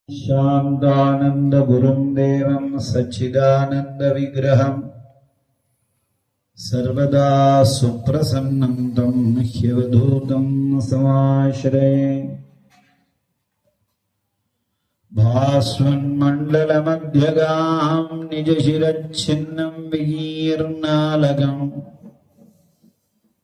शान्तानन्दगुरुं देवं सच्चिदानन्दविग्रहं सर्वदा सुप्रसन्नं तं ह्यवधूतं समाश्रये। भास्वन्मण्डलमध्यगां निजशिरच्छिन्नं विकीर्णालकम्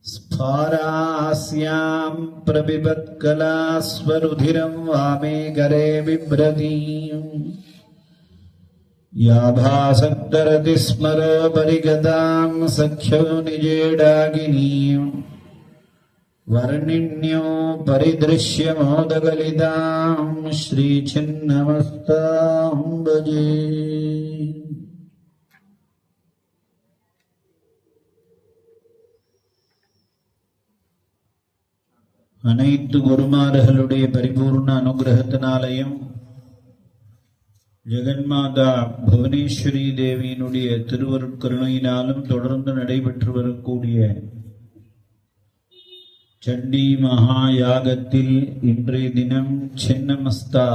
स्फारास्यां प्रबिभत्कलास्वरुधिरं वामे करे बिभ्रतीं याभासक्तरति स्मरो परिगतां सख्यो निजेडागिनीं वर्णिन्यो परिदृश्यमोदगलितां श्रीचिन्नमस्तां भजे। அனைத்து குருமார்களுடைய பரிபூர்ண அனுகிரகத்தினாலையும் ஜெகன்மாதா புவனேஸ்வரி தேவியினுடைய திருவருட்கருணையினாலும் தொடர்ந்து நடைபெற்று வரக்கூடிய சண்டி மகா யாகத்தில் இன்றைய தினம் சின்னமஸ்தா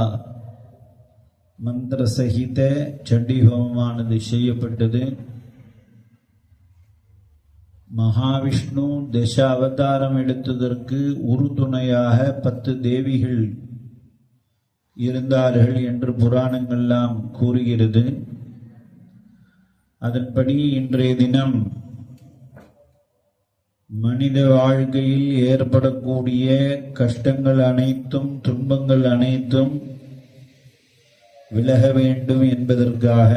மந்திர சகித சண்டி ஹோமமானது செய்யப்பட்டது. மகாவிஷ்ணு தச அவதாரம் எடுத்ததற்கு உறுதுணையாக 10 தேவிகள் இருந்தார்கள் என்று புராணங்கள்லாம் கூறுகிறது. அதன்படி இன்றைய தினம் மனித வாழ்க்கையில் ஏற்படக்கூடிய கஷ்டங்கள் அனைத்தும் துன்பங்கள் அனைத்தும் விலக வேண்டும் என்பதற்காக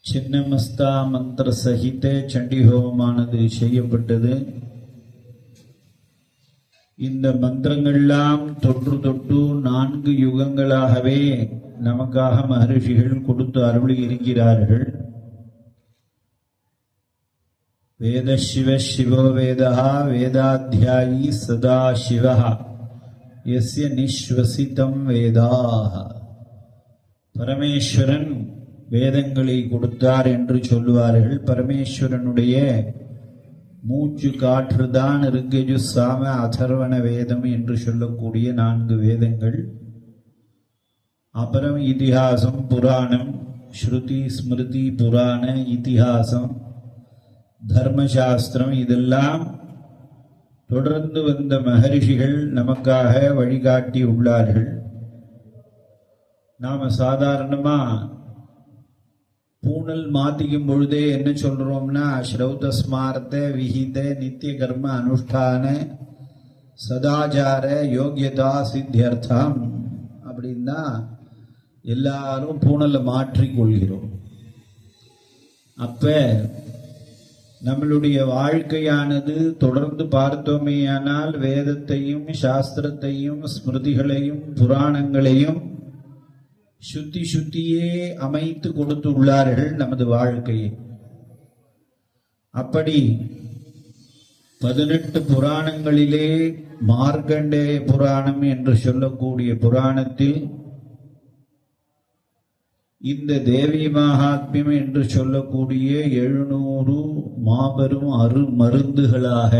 சின்னமஸ்தா மந்திர சகித சண்டி ஹோமமானது செய்யப்பட்டது. இந்த மந்திரங்கள்லாம் தொற்று தொட்டு 4 யுகங்களாகவே நமக்காக மகரிஷிகள் கொடுத்து அருளி இருக்கிறார்கள். வேத சிவ சிவோ வேதா வேதாத்தியாயி சதா சிவா யஸ்ய நிஸ்வசிதம் வேதாஹ. பரமேஸ்வரன் வேதங்களை கொடுத்தார் என்று சொல்லுவார்கள். பரமேஸ்வரனுடைய மூச்சு காற்றுதான் ரிக்கஜு சாம அதர்வண வேதம் என்று சொல்லக்கூடிய 4 வேதங்கள். அப்புறம் இதிகாசம், புராணம், ஸ்ருதி ஸ்மிருதி புராண இதிகாசம், தர்மசாஸ்திரம், இதெல்லாம் தொடர்ந்து வந்த மகரிஷிகள் நமக்காக வழிகாட்டி உள்ளார்கள். நாம சாதாரணமா பூணல் மாத்திக்கும் பொழுதே என்ன சொல்றோம்னா, ஸ்ரௌத ஸ்மார்த்த விஹித நித்திய கர்ம அனுஷ்டான சதாச்சார யோகியதா சித்தியர்த்தம் அப்படின்னா எல்லாரும் பூணலை மாற்றிக்கொள்கிறோம். அப்ப நம்மளுடைய வாழ்க்கையானது தொடர்ந்து பார்த்தோமேயானால் வேதத்தையும் சாஸ்திரத்தையும் ஸ்மிருதிகளையும் புராணங்களையும் சுத்தியே அமைத்து கொடுத்து உள்ளார்கள் நமது வாழ்க்கையை. அப்படி 18 புராணங்களிலே மார்க்கண்டேய புராணம் என்று சொல்லக்கூடிய புராணத்தில் இந்த தேவி மகாத்மியம் என்று சொல்லக்கூடிய 700 மாபெரும் மருந்துகளாக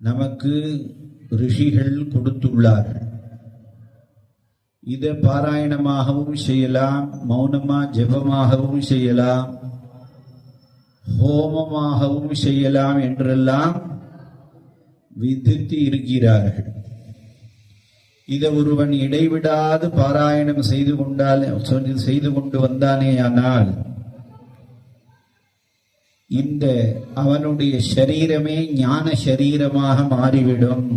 நமக்கு ரிஷிகள் கொடுத்துள்ளார்கள். இதை பாராயணமாகவும் செய்யலாம், மௌனமா ஜெபமாகவும் செய்யலாம், ஹோமமாகவும் செய்யலாம் என்றெல்லாம் விதித்து இருக்கிறார்கள். இதை ஒருவன் இடைவிடாது பாராயணம் செய்து கொண்டு வந்தானேயானால் இந்த அவனுடைய சரீரமே ஞான சரீரமாக மாறிவிடும்.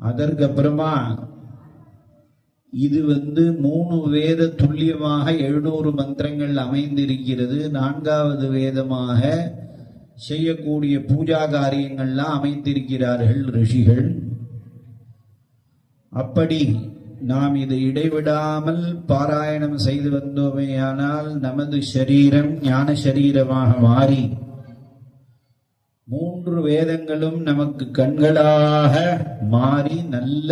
அதற்கப்புறமா இது 3 வேத துல்லியமாக 700 மந்திரங்கள் அமைந்திருக்கிறது. 4வது வேதமாக செய்யக்கூடிய பூஜா காரியங்கள்லாம் அமைத்திருக்கிறார்கள் ரிஷிகள். அப்படி நாம் இதை இடைவிடாமல் பாராயணம் செய்து வந்தோமேயானால் நமது சரீரம் ஞான சரீரமாக மாறி 3 வேதங்களும் நமக்கு கண்களாக மாறி நல்ல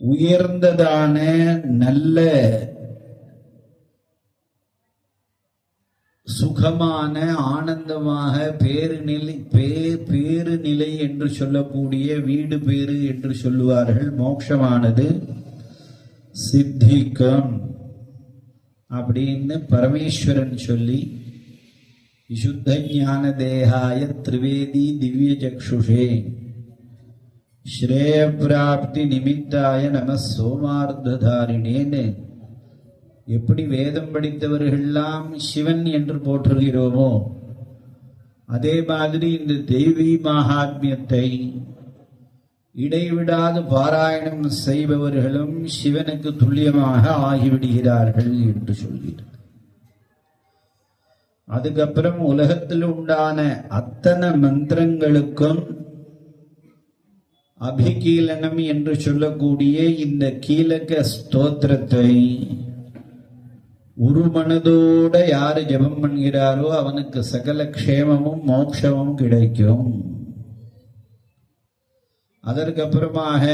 உயர்ந்ததான நல்ல சுகமான ஆனந்தமாக பேரு நிலை என்று சொல்லக்கூடிய வீடு பேரு என்று சொல்லுவார்கள். மோட்சமானது சித்திக்கும் அப்படின்னு பரமேஸ்வரன் சொல்லி, விசுத்த ஞான தேகாய திரிவேதி திவ்ய சக்ஷுஷே ஸ்ரேய பிராப்தி நிமித்தாய நம சோமார்த்தாரிணேன்னு எப்படி வேதம் படித்தவர்கள்லாம் சிவன் என்று போற்றுகிறோமோ, அதே மாதிரி இந்த தெய்வீ மகாத்மியத்தை இடைவிடாது பாராயணம் செய்பவர்களும் சிவனுக்கு துல்லியமாக ஆகிவிடுகிறார்கள் என்று சொல்கிறார். அதுக்கப்புறம் உலகத்தில் உண்டான அத்தனை மந்திரங்களுக்கும் அபிகீலனம் என்று சொல்லக்கூடிய இந்த கீலக ஸ்தோத்திரத்தை ஒரு மனதோட யாரு ஜபம் பண்ணுகிறாரோ அவனுக்கு சகல க்ஷேமமும் மோட்சமும் கிடைக்கும். அதற்கப்புறமாக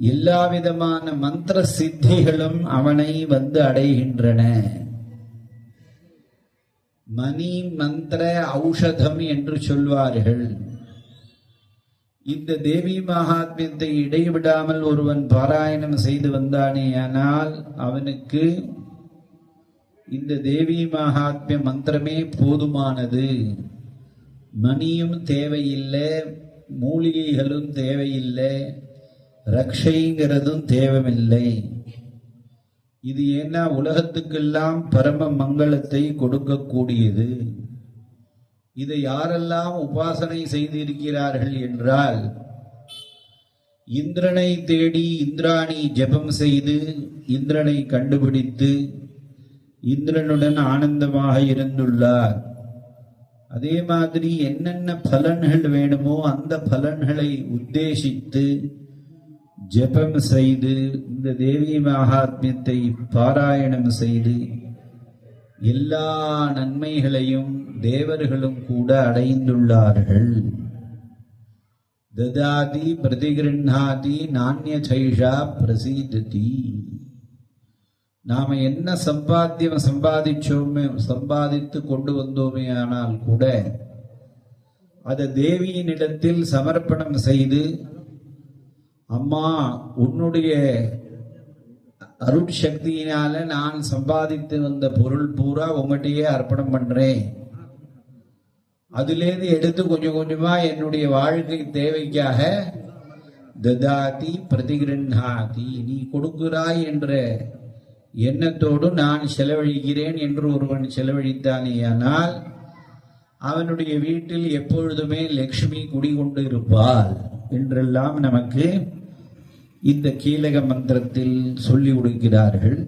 எல்லா விதமான மந்திர சித்திகளும் அவனை வந்து அடைகின்றன. மணி மந்திர ஔஷதம் என்று சொல்வார்கள். இந்த தேவி மகாத்மியத்தை இடைவிடாமல் ஒருவன் பாராயணம் செய்து வந்தானேயானால் அவனுக்கு இந்த தேவி மகாத்மிய மந்திரமே போதுமானது. மணியும் தேவையில்லை, மூலிகைகளும் தேவையில்லை, ரக்ஷைங்கிறதும் தேவையில்லை. இது ஏன்னா உலகத்துக்கெல்லாம் பரம மங்களத்தை கொடுக்கக்கூடியது. இதை யாரெல்லாம் உபாசனை செய்திருக்கிறார்கள் என்றால், இந்திரனை தேடி இந்திராணி ஜபம் செய்து இந்திரனை கண்டுபிடித்து இந்திரனுடன் ஆனந்தமாக இருந்துள்ளார். அதே மாதிரி என்னென்ன பலன்கள் வேணுமோ அந்த பலன்களை உத்தேசித்து ஜபம் செய்து இந்த தேவி மகாத்மியத்தை பாராயணம் செய்து எல்லா நன்மைகளையும் தேவர்களும் கூட அடைந்துள்ளார்கள். ததாதி பிரதிகிருண்ணாதி நானிய சைஷா பிரசீததி. நாம என்ன சம்பாதித்து கொண்டு வந்தோமே ஆனால் கூட அதை தேவியினிடத்தில் சமர்ப்பணம் செய்து, அம்மா உன்னுடைய அருட்சக்தியினால நான் சம்பாதித்து வந்த பொருள் பூரா உங்கள்கிட்டயே அர்ப்பணம் பண்றேன். அதிலேருந்து எடுத்து கொஞ்சம் கொஞ்சமா என்னுடைய வாழ்க்கை தேவைக்காக ததாதி பிரதிகிருண்ணாதி, நீ கொடுக்கிறாய் என்ற எண்ணத்தோடு நான் செலவழிக்கிறேன் என்று ஒருவன் செலவழித்தானேயானால் அவனுடைய வீட்டில் எப்பொழுதுமே லக்ஷ்மி குடிகொண்டு இருப்பாள் என்றெல்லாம் நமக்கு இந்த கீலக மந்திரத்தில் சொல்லி கொடுக்கிறார்கள்.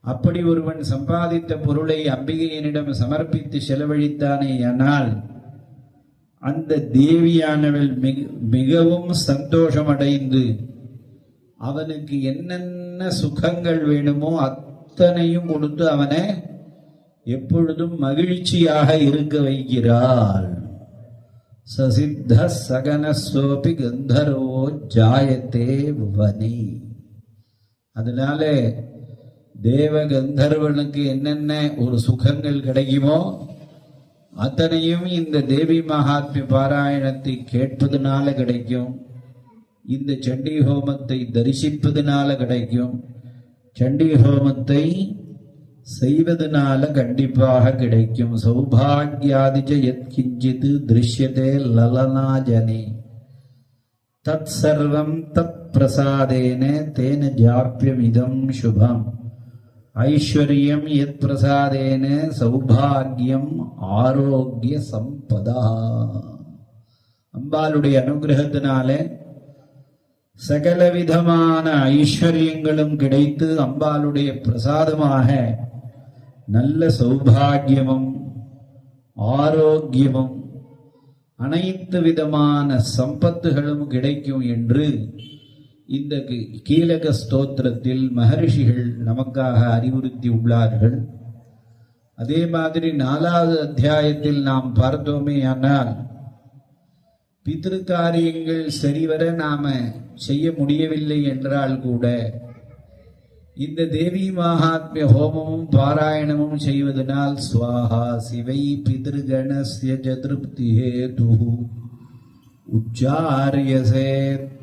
அப்படி ஒருவன் சம்பாதித்த பொருளை அம்பிகையினிடம் சமர்ப்பித்து செலவழித்தானேயானால் அந்த தேவியானவள் மிகவும் சந்தோஷமடைந்து அவனுக்கு என்னென்ன சுகங்கள் வேணுமோ அத்தனையும் கொடுத்து அவனை எப்பொழுதும் மகிழ்ச்சியாக இருக்க வைக்கிறாள். சசித்த சகனசோபி கந்தர்வோ ஜாயத்தே வனி. அதனால தேவ கந்தர்வனுக்கு என்னென்ன ஒரு சுகங்கள் கிடைக்குமோ அத்தனையும் இந்த தேவி மகாத்மிய பாராயணத்தை கேட்பதனால கிடைக்கும். இந்த சண்டி ஹோமத்தை தரிசிப்பதனால கிடைக்கும். சண்டி ஹோமத்தை செய்வதனால கண்டிப்பாக கிடைக்கும். சௌபாகியாதிஜ யத் கிஞ்சித் திருஷ்யதே லலனாஜனே தத் சர்வம் தத் பிரசாதேன தேன ஜாப்யமிதம் சுபம் ஐஸ்வர்யம் யத் பிரசாதேன சௌபாகியம் ஆரோக்கிய சம்பதா. அம்பாளுடைய அனுகிரகத்தினால சகலவிதமான ஐஸ்வர்யங்களும் கிடைத்து அம்பாளுடைய பிரசாதமாக நல்ல சௌபாகியமும் ஆரோக்கியமும் அனைத்து விதமான சம்பத்துகளும் கிடைக்கும் என்று இந்த கீலக ஸ்தோத்திரத்தில் மகரிஷிகள் நமக்காக அறிவுறுத்தி உள்ளார்கள். அதே மாதிரி 4வது அத்தியாயத்தில் நாம் பார்த்தோமே ஆனால் பித்ரு காரியங்கள் சரிவர நாம செய்ய முடியவில்லை என்றால் கூட இந்த தேவி மகாத்மிய ஹோமமும் பாராயணமும் செய்வதனால் ஸ்வாஹா சிவை பிதிருகணஸ்ய திருப்தி ஹேது உச்சாரியசே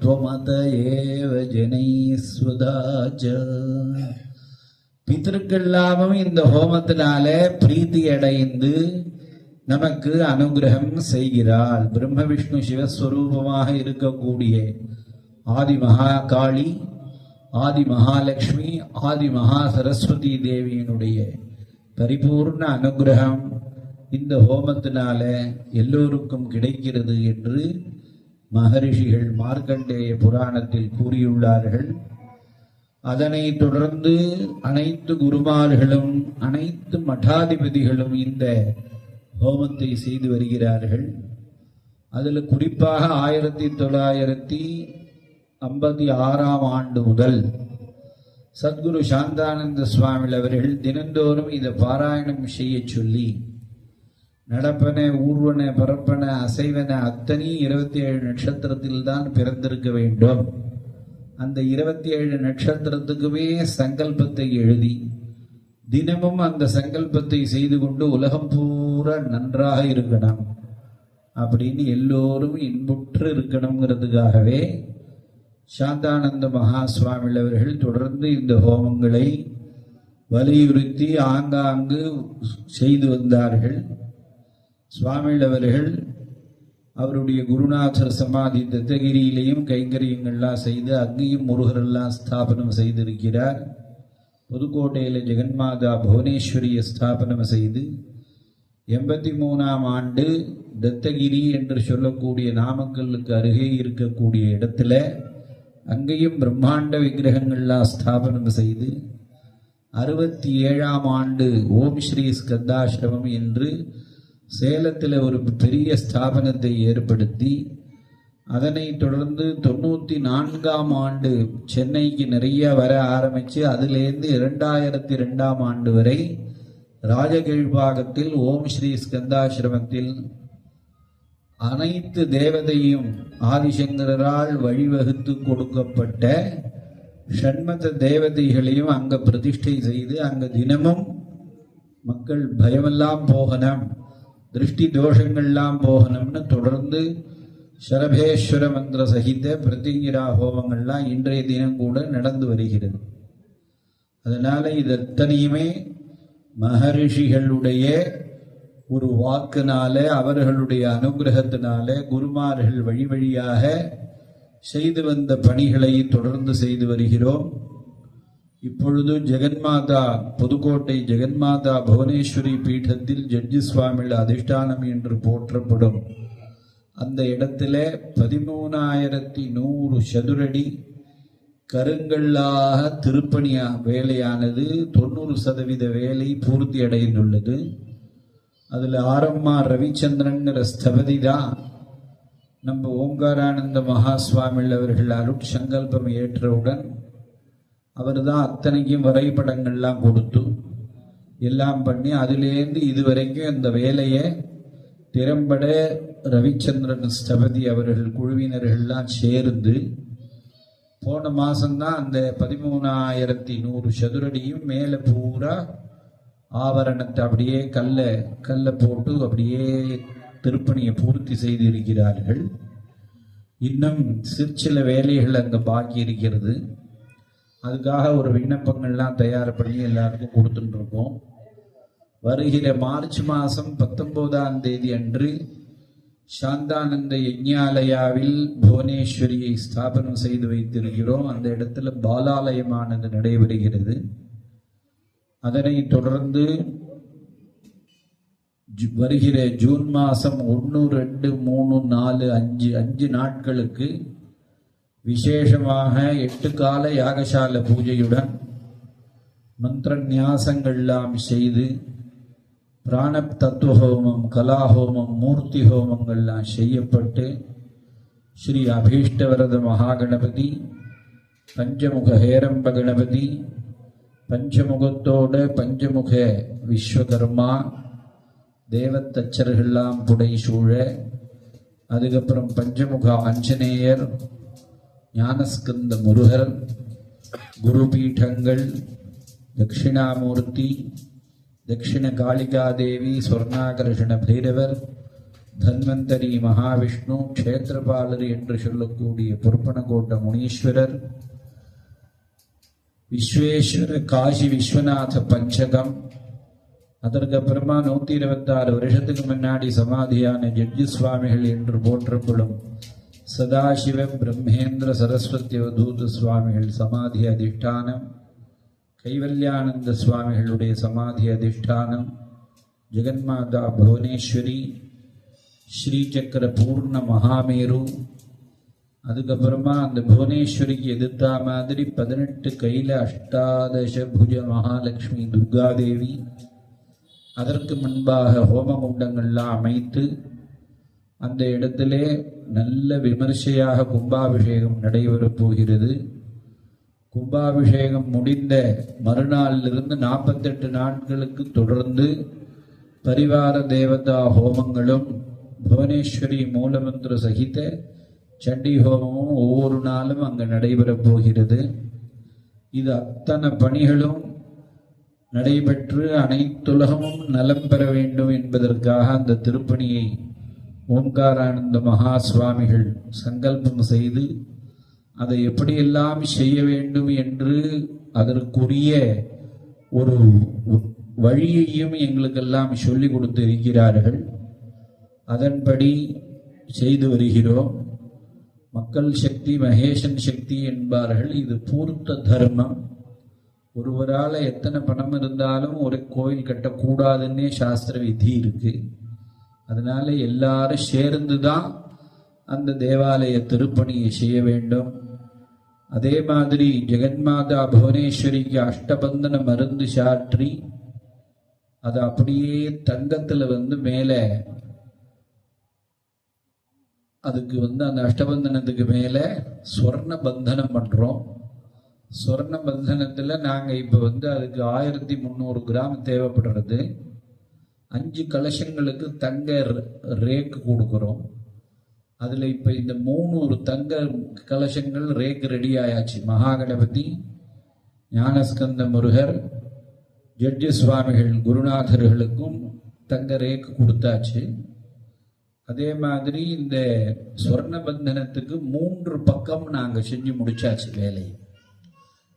த்வமத ஏவ ஜனைஸ்வதாஜ. பிதற்கெல்லாமும் இந்த ஹோமத்தினால பிரீத்தி அடைந்து நமக்கு அனுகிரகம் செய்கிறாள். பிரம்ம விஷ்ணு சிவஸ்வரூபமாக இருக்கக்கூடிய ஆதி மகாகாளி, ஆதி மகாலட்சுமி, ஆதி மகா சரஸ்வதி தேவியினுடைய பரிபூர்ண அனுகிரகம் இந்த ஹோமத்தினால எல்லோருக்கும் கிடைக்கிறது என்று மகரிஷிகள் மார்க்கண்டேய புராணத்தில் கூறியுள்ளார்கள். அதனை தொடர்ந்து அனைத்து குருமார்களும் அனைத்து மடாதிபதிகளும் இந்த ஹோமத்தை செய்து வருகிறார்கள். அதில் குறிப்பாக 1956 ஆண்டு முதல் சத்குரு சாந்தானந்த சுவாமி அவர்கள் தினந்தோறும் இதை பாராயணம் செய்ய சொல்லி நடப்பன ஊர்வன பரப்பன அசைவன அத்தனை 27 நட்சத்திரத்தில் தான் பிறந்திருக்க வேண்டும். அந்த 27 நட்சத்திரத்துக்குமே சங்கல்பத்தை எழுதி தினமும் அந்த சங்கல்பத்தை செய்து கொண்டு உலகம் பூரா நன்றாக இருக்கணும் அப்படின்னு எல்லோரும் இன்புற்று இருக்கணுங்கிறதுக்காகவே சாந்தானந்த மகா சுவாமி அவர்கள் தொடர்ந்து இந்த ஹோமங்களை வலியுறுத்தி ஆங்காங்கு செய்து வந்தார்கள். சுவாமி அவர்கள் அவருடைய குருநாதர் சமாதி தத்தகிரியிலையும் கைங்கரியங்கள்லாம் செய்து அங்கேயும் முருகரெல்லாம் ஸ்தாபனம் செய்திருக்கிறார். புதுக்கோட்டையில் ஜெகன்மாதா புவனேஸ்வரியை ஸ்தாபனம் செய்து 83ஆம் ஆண்டு தத்தகிரி என்று சொல்லக்கூடிய நாமக்கல்லுக்கு அருகே இருக்கக்கூடிய இடத்துல அங்கேயும் பிரம்மாண்ட விக்கிரகங்கள்லாம் ஸ்தாபனம் செய்து 67ஆம் ஆண்டு ஓம் ஸ்ரீ ஸ்கந்தாசிரமம் என்று சேலத்தில் ஒரு பெரிய ஸ்தாபனத்தை ஏற்படுத்தி அதனை தொடர்ந்து 94ஆம் ஆண்டு சென்னைக்கு நிறைய வர ஆரம்பித்து அதிலேருந்து 2002ஆம் ஆண்டு வரை ராஜகீழ்பாகத்தில் ஓம் ஸ்ரீ ஸ்கந்தாசிரமத்தில் அனைத்து தேவதையும் ஆதிசங்கரால் வழிவகுத்து கொடுக்கப்பட்ட ஷண்மத தேவதைகளையும் அங்கே பிரதிஷ்டை செய்து அங்கே தினமும் மக்கள் பயமெல்லாம் போகணும், திருஷ்டி தோஷங்கள்லாம் போகணும்னு தொடர்ந்து சரபேஸ்வர மந்திர சகித பிரதிங்கிரா ஹோமங்கள்லாம் இன்றைய தினம் கூட நடந்து வருகிறது. அதனால இது அத்தனையுமே மகரிஷிகளுடைய ஒரு வாக்குனால அவர்களுடைய அனுகிரகத்தினால குருமார்கள் வழி வழியாக செய்து வந்த பணிகளை தொடர்ந்து செய்து வருகிறோம். இப்பொழுது ஜெகன்மாதா புதுக்கோட்டை ஜெகன்மாதா புவனேஸ்வரி பீഠத்தில் ஜட்ஜி சுவாமிகள் அதிஷ்டானம் என்று போற்றப்படும் அந்த இடத்துல 13,100 சதுரடி கருங்கல்லாக திருப்பணி வேலையானது 90% வேலை பூர்த்தி அடைந்துள்ளது. அதில் ஆரம்மா ரவிச்சந்திரன்கிற ஸ்தபதி தான் நம்ம ஓங்காரானந்த மகா சுவாமிகள் அவர்கள் அருட்சங்கல்பம் ஏற்றவுடன் அவர் தான் அத்தனைக்கும் வரைபடங்கள்லாம் கொடுத்து எல்லாம் பண்ணி அதிலேருந்து இதுவரைக்கும் இந்த வேலையை திறம்பட ரவிச்சந்திரன் ஸ்தபதி அவர்கள் குழுவினர்கள்லாம் சேர்ந்து போன மாதம்தான் அந்த 13,100 சதுரடியும் மேலே பூரா ஆவரணத்தை அப்படியே கல்லை போட்டு அப்படியே திருப்பணியை பூர்த்தி செய்து இருக்கிறார்கள். இன்னும் சிற்சில வேலைகள் அங்கே பாக்கி இருக்கிறது. அதுக்காக ஒரு விண்ணப்பங்கள்லாம் தயார் பண்ணி எல்லாருக்கும் கொடுத்துட்டுருக்கோம். வருகிற மார்ச் மாதம் 19ஆம் தேதி அன்று சாந்தானந்த யஜ்ஞாலயாவில் புவனேஸ்வரியை ஸ்தாபனம் செய்து வைத்திருக்கிறோம். அந்த இடத்துல பாலாலயமானது நடைபெறுகிறது. அதனை தொடர்ந்து வருகிற ஜூன் மாதம் 1, 2, 3, 4, 5 நாட்களுக்கு விசேஷமாக 8 கால யாகசால பூஜையுடன் மந்திர நியாசங்கள்லாம் செய்து பிராண தத்துவ ஹோமம், கலாஹோமம், மூர்த்தி ஹோமங்கள்லாம் செய்யப்பட்டு ஸ்ரீ அபீஷ்டவரத மகாகணபதி, பஞ்சமுக ஹேரம்ப கணபதி, பஞ்சமுகத்தோட பஞ்சமுக விஸ்வகர்மா தேவத்தச்சர்கள்லாம் புடை சூழ, அதுக்கப்புறம் பஞ்சமுக ஆஞ்சநேயர், ஞானஸ்கந்த முருகர், குருபீடங்கள், தட்சிணாமூர்த்தி, தட்சிண காளிகாதேவி, சொர்ணாகர்ஷண பைரவர், தன்வந்தரி மகாவிஷ்ணு, க்ஷேத்திரபாலர் என்று சொல்லக்கூடிய பொற்பனகோட்ட முனீஸ்வரர், விஸ்வேஸ்வர காசி விஸ்வநாத பஞ்சகம், அதற்கு அப்புறமா 126 வருஷத்துக்கு முன்னாடி சமாதியான ஜட்ஜி சுவாமிகள் என்று போற்றப்படும் சதாசிவ பிரம்மேந்திர சரஸ்வதி அவதூத சுவாமிகள் சமாதி அதிஷ்டானம், கைவல்யானந்த சுவாமிகளுடைய சமாதி அதிஷ்டானம், ஜெகன்மாதா புவனேஸ்வரி, ஸ்ரீசக்கர பூர்ண மகாமேரு, அதுக்கப்புறமா அந்த புவனேஸ்வரிக்கு எதிர்த்தா மாதிரி 18 கையில அஷ்டாதச புஜ மகாலட்சுமி துர்காதேவி, அதற்கு முன்பாக ஹோமகுண்டங்கள்லாம் அமைத்து அந்த இடத்திலே நல்ல விமர்சையாக கும்பாபிஷேகம் நடைபெறப் போகிறது. கும்பாபிஷேகம் முடிந்த மறுநாளிலிருந்து 48 நாட்களுக்கு தொடர்ந்து பரிவார தேவதா ஹோமங்களும் புவனேஸ்வரி மூலமந்திர சகித சண்டி ஹோமமும் ஒவ்வொரு நாளும் அங்கு நடைபெறப் போகிறது. இது அத்தனை பணிகளும் நடைபெற்று அனைத்துலகமும் நலம் பெற வேண்டும் என்பதற்காக அந்த திருப்பணியை ஓம்காரானந்த மகா சுவாமிகள் சங்கல்பம் செய்து அதை எப்படியெல்லாம் செய்ய வேண்டும் என்று அதற்குரிய ஒரு வழியையும் எங்களுக்கெல்லாம் சொல்லிக் கொடுத்து இருக்கிறார்கள். அதன்படி செய்து வருகிறோம். மக்கள் சக்தி மகேசன் சக்தி என்பார்கள். இது பூர்த்த தர்மம். ஒருவரால் எத்தனை பணம் இருந்தாலும் ஒரு கோயில் கட்டக்கூடாதுன்னே சாஸ்திர விதி இருக்கு. அதனால எல்லாரும் சேர்ந்து தான் அந்த தேவாலய திருப்பணியை செய்ய வேண்டும். அதே மாதிரி ஜெகன்மாதா புவனேஸ்வரிக்கு அஷ்டபந்தன மருந்து சாற்றி அது அப்படியே தங்கத்தில் மேலே அதுக்கு அந்த அஷ்டபந்தனத்துக்கு மேலே ஸ்வர்ண பந்தனம் பண்ணுறோம். ஸ்வர்ண பந்தனத்தில் நாங்கள் இப்போ அதுக்கு 1300 கிராம் தேவைப்படுறது. 5 கலசங்களுக்கு தங்க ரேக்கு கொடுக்குறோம். அதில் இப்போ இந்த 300 தங்க கலசங்கள் ரேக்கு ரெடி ஆயாச்சு. மகாகணபதி, ஞானஸ்கந்த முருகர், ஜட்ஜி சுவாமிகள் குருநாதர்களுக்கும் தங்க ரேக்கு கொடுத்தாச்சு. அதே மாதிரி இந்த ஸ்வர்ண பந்தனத்துக்கு 3 பக்கம் நாங்கள் செஞ்சு முடிச்சாச்சு வேலையை.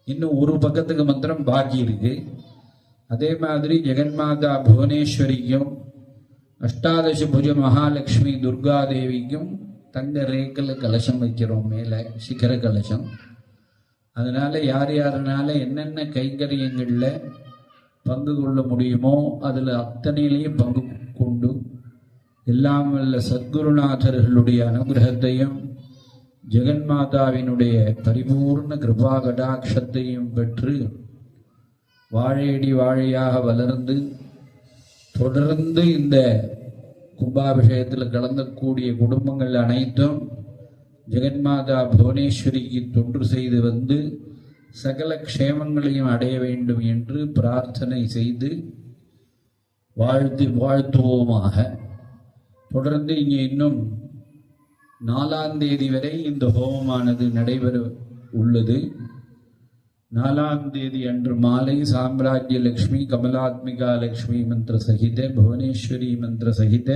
இன்னும் ஒரு பக்கத்துக்கு மாத்திரம் பாக்கி இருக்கு. அதே மாதிரி ஜெகன்மாதா புவனேஸ்வரிக்கும் அஷ்டாதச புஜ மகாலட்சுமி துர்காதேவிக்கும் தங்க ரேக்கில் கலசம் வைக்கிறோம், மேலே சிகர கலசம். அதனால யார் யாருனால என்னென்ன கைங்கரியங்களில் பங்கு கொள்ள முடியுமோ அதில் அத்தனையிலையும் பங்கு கொண்டு எல்லாம் வல்ல சத்குருநாதர்களுடைய அனுகிரகத்தையும் ஜெகன்மாதாவினுடைய பரிபூர்ண கிருபா கடாட்சத்தையும் பெற்று வாழையடி வாழையாக வளர்ந்து தொடர்ந்து இந்த கும்பாபிஷேகத்தில் கலந்தக்கூடிய குடும்பங்கள் அனைத்தும் ஜெகன்மாதா புவனேஸ்வரிக்கு தொன்று செய்து சகல க்ஷேமங்களையும் அடைய வேண்டும் என்று பிரார்த்தனை செய்து வாழ்த்துவோமாக. தொடர்ந்து இங்கே இன்னும் 4ஆம் தேதி வரை இந்த ஹோமமானது நடைபெற உள்ளது. 4ஆம் தேதி அன்று மாலை சாம்ராஜ்ய லக்ஷ்மி, கமலாத்மிகா லக்ஷ்மி மந்திர சகித, புவனேஸ்வரி மந்திர சகித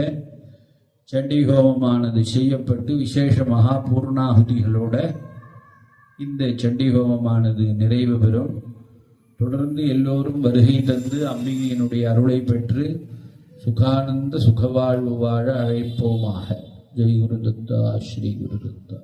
சண்டி ஹோமமானது செய்யப்பட்டு விசேஷ மகா பூர்ணாகுதிகளோட இந்த சண்டி ஹோமமானது நிறைவு பெறும். தொடர்ந்து எல்லோரும் வருகை தந்து அம்பிகையினுடைய அருளை பெற்று சுகானந்த சுகவாழ்வு வாழ அழைப்போமாக. ஜெய் குருதத்தா, ஸ்ரீ குருதத்தா.